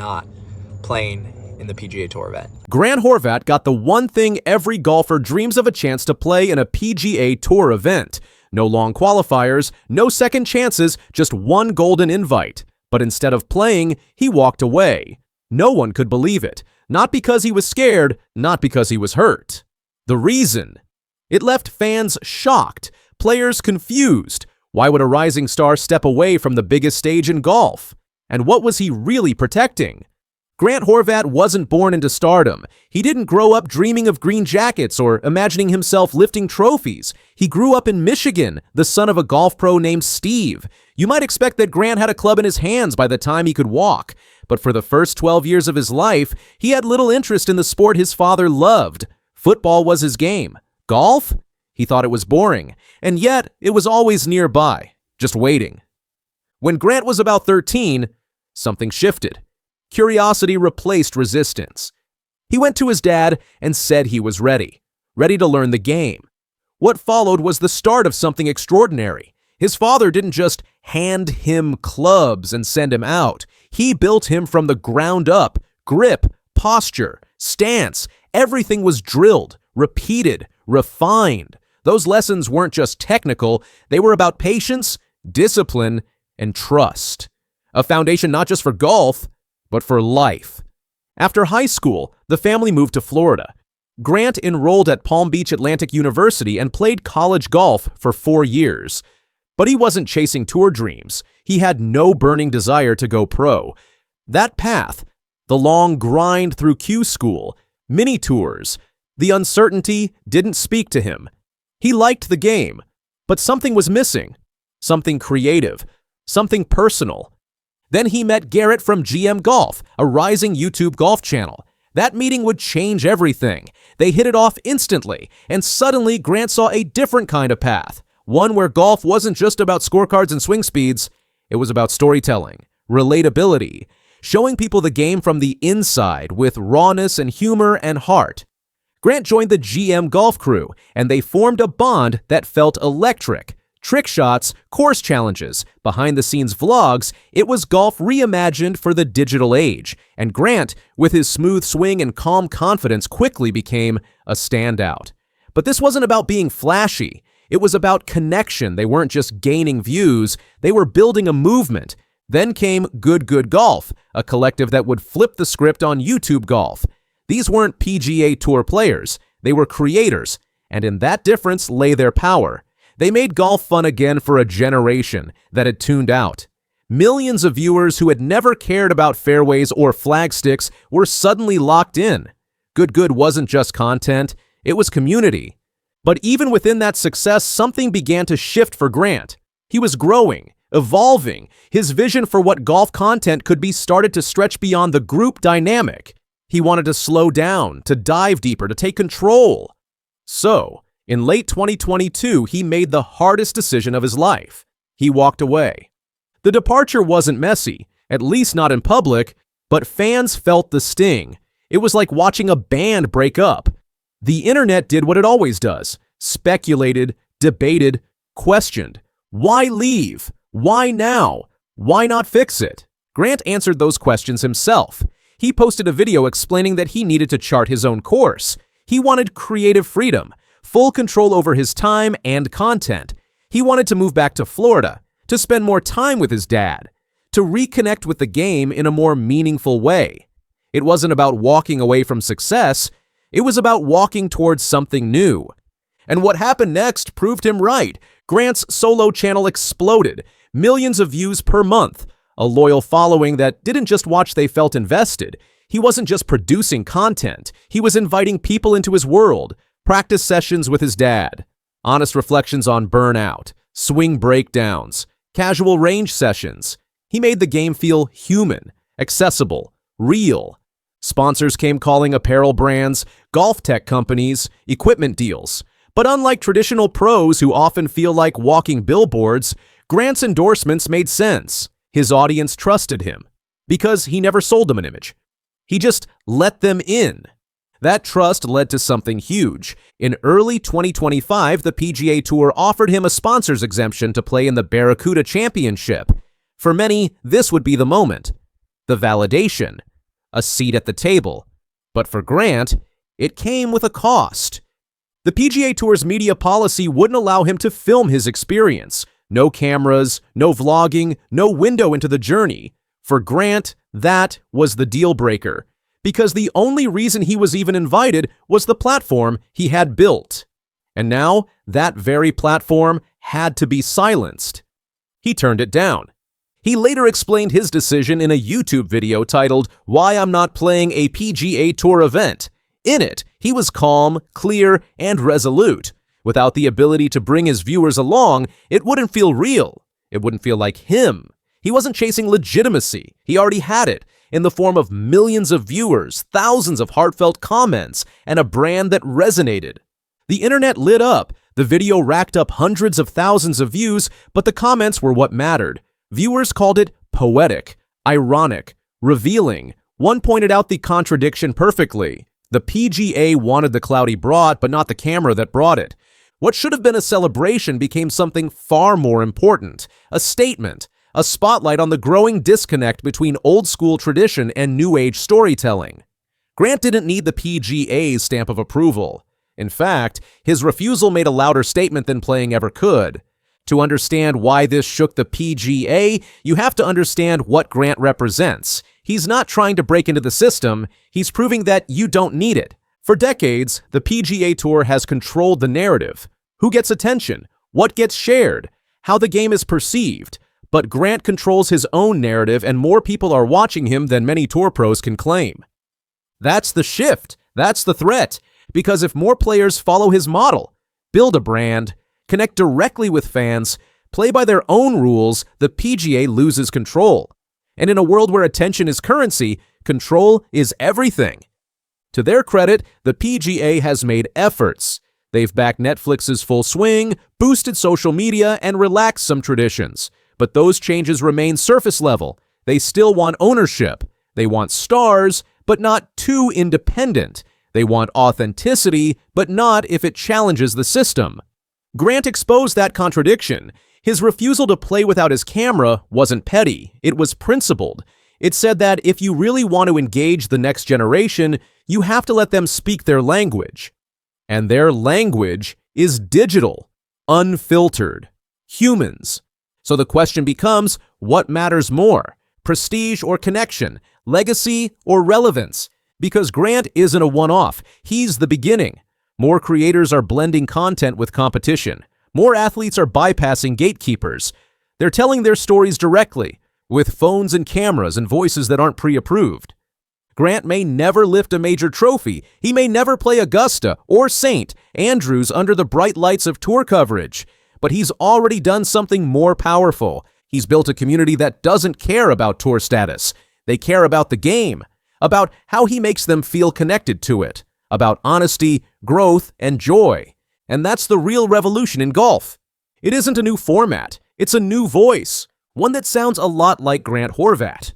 not playing in the PGA Tour event. Grant Horvat got the one thing every golfer dreams of: a chance to play in a PGA Tour event. No long qualifiers, no second chances, just one golden invite. But instead of playing, he walked away. No one could believe it. Not because he was scared, not because he was hurt. The reason? It left fans shocked, players confused. Why would a rising star step away from the biggest stage in golf? And what was he really protecting? Grant Horvat wasn't born into stardom. He didn't grow up dreaming of green jackets or imagining himself lifting trophies. He grew up in Michigan, the son of a golf pro named Steve. You might expect that Grant had a club in his hands by the time he could walk. But for the first 12 years of his life, he had little interest in the sport his father loved. Football was his game. Golf? He thought it was boring. And yet, it was always nearby, just waiting. When Grant was about 13, something shifted. Curiosity replaced resistance. He went to his dad and said he was ready to learn the game. What followed was the start of something extraordinary. His father didn't just hand him clubs and send him out. He built him from the ground up. Grip, posture, stance, everything was drilled, repeated, refined. Those lessons weren't just technical, they were about patience, discipline, and trust. A foundation not just for golf, but for life. After high school, the family moved to Florida. Grant enrolled at Palm Beach Atlantic University and played college golf for 4 years. But he wasn't chasing tour dreams. He had no burning desire to go pro. That path, the long grind through Q school, mini tours, the uncertainty didn't speak to him. He liked the game, but something was missing. Something creative, something personal. Then he met Garrett from GM Golf, a rising YouTube golf channel. That meeting would change everything. They hit it off instantly, and suddenly Grant saw a different kind of path. One where golf wasn't just about scorecards and swing speeds. It was about storytelling, relatability, showing people the game from the inside with rawness and humor and heart. Grant joined the GM Golf crew, and they formed a bond that felt electric. Trick shots, course challenges, behind-the-scenes vlogs, it was golf reimagined for the digital age. And Grant, with his smooth swing and calm confidence, quickly became a standout. But this wasn't about being flashy. It was about connection. They weren't just gaining views, they were building a movement. Then came Good Golf, a collective that would flip the script on YouTube Golf. These weren't PGA Tour players, they were creators, and in that difference lay their power. They made golf fun again for a generation that had tuned out. Millions of viewers who had never cared about fairways or flagsticks were suddenly locked in. Good wasn't just content, it was community. But even within that success, something began to shift for Grant. He was growing, evolving. His vision for what golf content could be started to stretch beyond the group dynamic. He wanted to slow down, to dive deeper, to take control. So, in late 2022, he made the hardest decision of his life. He walked away. The departure wasn't messy, at least not in public, but fans felt the sting. It was like watching a band break up. The internet did what it always does: speculated, debated, questioned. Why leave? Why now? Why not fix it? Grant answered those questions himself. He posted a video explaining that he needed to chart his own course. He wanted creative freedom, full control over his time and content. He wanted to move back to Florida, to spend more time with his dad, to reconnect with the game in a more meaningful way. It wasn't about walking away from success, it was about walking towards something new. And what happened next proved him right. Grant's solo channel exploded, millions of views per month, a loyal following that didn't just watch, they felt invested. He wasn't just producing content, he was inviting people into his world. Practice sessions with his dad, honest reflections on burnout, swing breakdowns, casual range sessions. He made the game feel human, accessible, real. Sponsors came calling: apparel brands, golf tech companies, equipment deals. But unlike traditional pros who often feel like walking billboards, Grant's endorsements made sense. His audience trusted him because he never sold them an image. He just let them in. That trust led to something huge. In early 2025, the PGA Tour offered him a sponsor's exemption to play in the Barracuda Championship. For many, this would be the moment. The validation. a seat at the table. But for Grant, it came with a cost. The PGA Tour's media policy wouldn't allow him to film his experience. No cameras, no vlogging, no window into the journey. For Grant, that was the deal breaker, because the only reason he was even invited was the platform he had built. And now, that very platform had to be silenced. He turned it down. He later explained his decision in a YouTube video titled, "Why I'm Not Playing a PGA Tour Event." In it, he was calm, clear, and resolute. Without the ability to bring his viewers along, it wouldn't feel real. It wouldn't feel like him. He wasn't chasing legitimacy. He already had it, in the form of millions of viewers, thousands of heartfelt comments, and a brand that resonated. The internet lit up. The video racked up hundreds of thousands of views, but the comments were what mattered. Viewers called it poetic, ironic, revealing. One pointed out the contradiction perfectly. The PGA wanted the clout he brought, but not the camera that brought it. What should have been a celebration became something far more important, a statement, a spotlight on the growing disconnect between old-school tradition and new-age storytelling. Grant didn't need the PGA's stamp of approval. In fact, his refusal made a louder statement than playing ever could. To understand why this shook the PGA, you have to understand what Grant represents. He's not trying to break into the system, he's proving that you don't need it. For decades, the PGA Tour has controlled the narrative. Who gets attention? What gets shared? How the game is perceived? But Grant controls his own narrative, and more people are watching him than many tour pros can claim. That's the shift. That's the threat. Because if more players follow his model, build a brand, connect directly with fans, play by their own rules, the PGA loses control. And in a world where attention is currency, control is everything. To their credit, the PGA has made efforts. They've backed Netflix's full swing, boosted social media, and relaxed some traditions. But those changes remain surface level. They still want ownership. They want stars, but not too independent. They want authenticity, but not if it challenges the system. Grant exposed that contradiction. His refusal to play without his camera wasn't petty. It was principled. It said that if you really want to engage the next generation, you have to let them speak their language. And their language is digital, unfiltered, humans. So the question becomes, what matters more? Prestige or connection? Legacy or relevance? Because Grant isn't a one-off. He's the beginning. More creators are blending content with competition. More athletes are bypassing gatekeepers. They're telling their stories directly, with phones and cameras and voices that aren't pre-approved. Grant may never lift a major trophy. He may never play Augusta or St. Andrews under the bright lights of tour coverage. But he's already done something more powerful. He's built a community that doesn't care about tour status. They care about the game, about how he makes them feel connected to it, about honesty, growth, and joy. And that's the real revolution in golf. It isn't a new format. It's a new voice, one that sounds a lot like Grant Horvat.